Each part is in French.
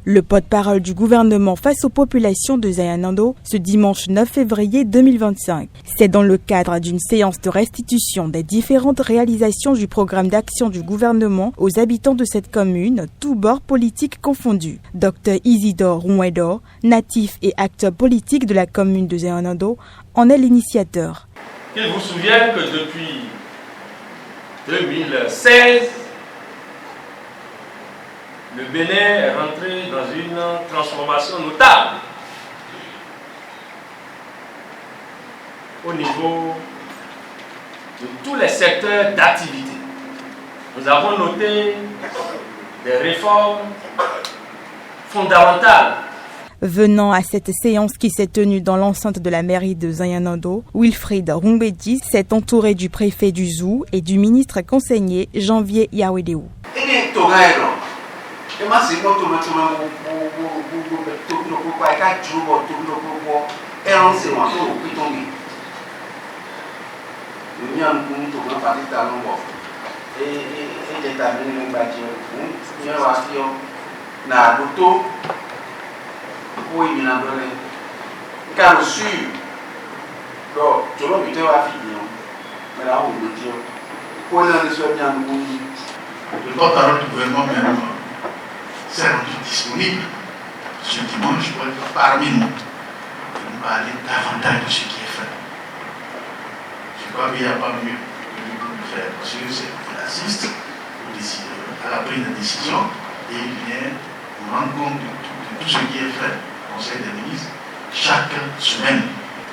Le porte-parole du gouvernement face aux populations de Zayanando ce dimanche 9 février 2025. C'est dans le cadre d'une séance de restitution des différentes réalisations du programme d'action du gouvernement aux habitants de cette commune, tous bords politiques confondus. Dr Isidore Rouedo, natif et acteur politique de la commune de Zayanando, en est l'initiateur. Il vous souvient que depuis 2016, le Bénin est rentré dans une transformation notable au niveau de tous les secteurs d'activité. Nous avons noté des réformes fondamentales. Venant à cette séance qui s'est tenue dans l'enceinte de la mairie de Zayanando, Wilfried Rumbedi s'est entouré du préfet du Zou et du ministre conseiller Janvier Yawedeu. Le porte-parole du gouvernement même s'est rendu disponible ce dimanche pour être parmi nous, pour nous parler davantage de ce qui est fait. Je crois qu'il n'y a pas mieux que lui pour le faire, parce que c'est qu'il assiste au décideur à la prise de décision et il vient nous rendre compte de tout ce qui est fait au Conseil des ministres chaque semaine.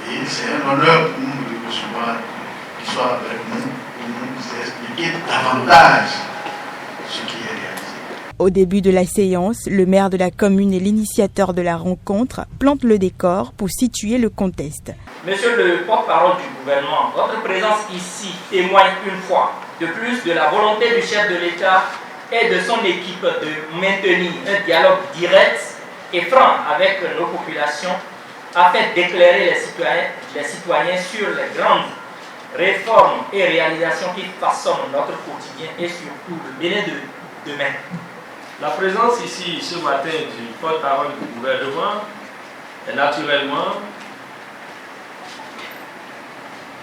Et c'est un honneur pour nous de le recevoir, qu'il soit avec nous, pour nous expliquer davantage ce qui est réalisé. Au début de la séance, le maire de la commune et l'initiateur de la rencontre plantent le décor pour situer le contexte. Monsieur le porte-parole du gouvernement, votre présence ici témoigne une fois de plus de la volonté du chef de l'État et de son équipe de maintenir un dialogue direct et franc avec nos populations afin d'éclairer les citoyens sur les grandes réformes et réalisations qui façonnent notre quotidien et surtout le Bénin de demain. La présence ici ce matin du porte-parole du gouvernement est naturellement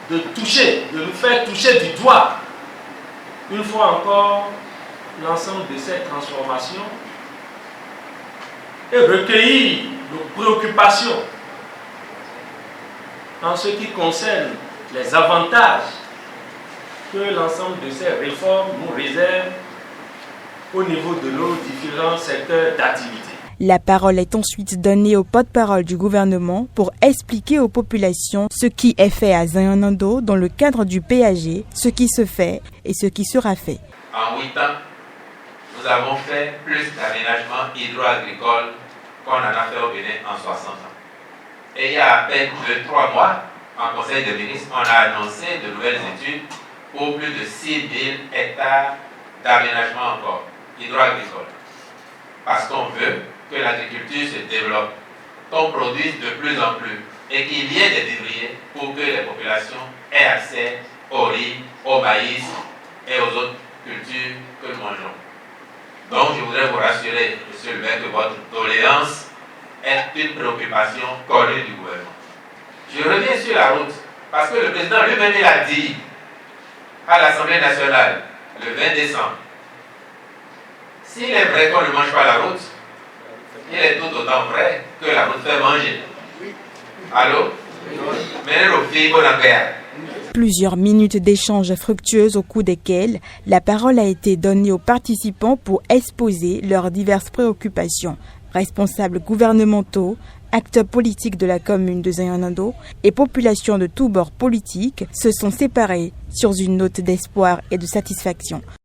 de nous faire toucher du doigt une fois encore l'ensemble de cette transformation et recueillir nos préoccupations en ce qui concerne les avantages que l'ensemble de ces réformes nous réservent au niveau de nos différents secteurs d'activité. La parole est ensuite donnée au porte-parole du gouvernement pour expliquer aux populations ce qui est fait à Zayanando dans le cadre du PAG, ce qui se fait et ce qui sera fait. En 8 ans, nous avons fait plus d'aménagements hydro-agricoles qu'on en a fait au Bénin en 60 ans. Et il y a à peine 2-3 mois, en Conseil des ministres, on a annoncé de nouvelles études pour plus de 6 000 hectares d'aménagement encore hydro-agricole. Parce qu'on veut que l'agriculture se développe, qu'on produise de plus en plus et qu'il y ait des vivriers pour que les populations aient accès au riz, au maïs et aux autres cultures que nous mangeons. Donc je voudrais vous rassurer, monsieur le maire, que votre doléance est une préoccupation connue du gouvernement. Je reviens sur la route parce que le président lui-même l'a dit à l'Assemblée nationale le 20 décembre. S'il est vrai qu'on ne mange pas la route, il est tout autant vrai que la route fait manger. Allô? Plusieurs minutes d'échanges fructueux au cours desquels la parole a été donnée aux participants pour exposer leurs diverses préoccupations. Responsables gouvernementaux, acteurs politiques de la commune de Zayanando et populations de tous bords politiques se sont séparés sur une note d'espoir et de satisfaction.